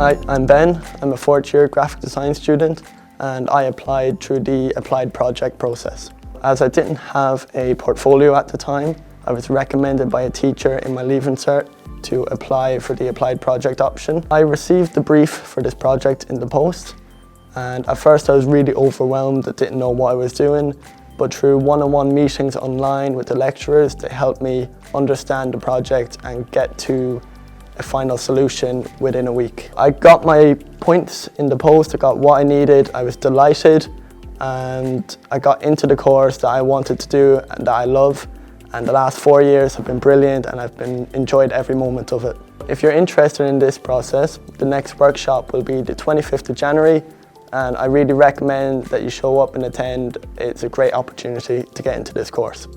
Hi, I'm Ben. I'm a fourth year graphic design student and I applied through the applied project process. As I didn't have a portfolio at the time, I was recommended by a teacher in my leaving cert to apply for the applied project option. I received the brief for this project in the post, and at first I was really overwhelmed. I didn't know what I was doing, but through one-on-one meetings online with the lecturers, they helped me understand the project and get to a final solution within a week. I got my points in the post, I got what I needed, I was delighted, and I got into the course that I wanted to do and that I love. And the last 4 years have been brilliant and I've enjoyed every moment of it. If you're interested in this process, the next workshop will be the 25th of January, and I really recommend that you show up and attend. It's a great opportunity to get into this course.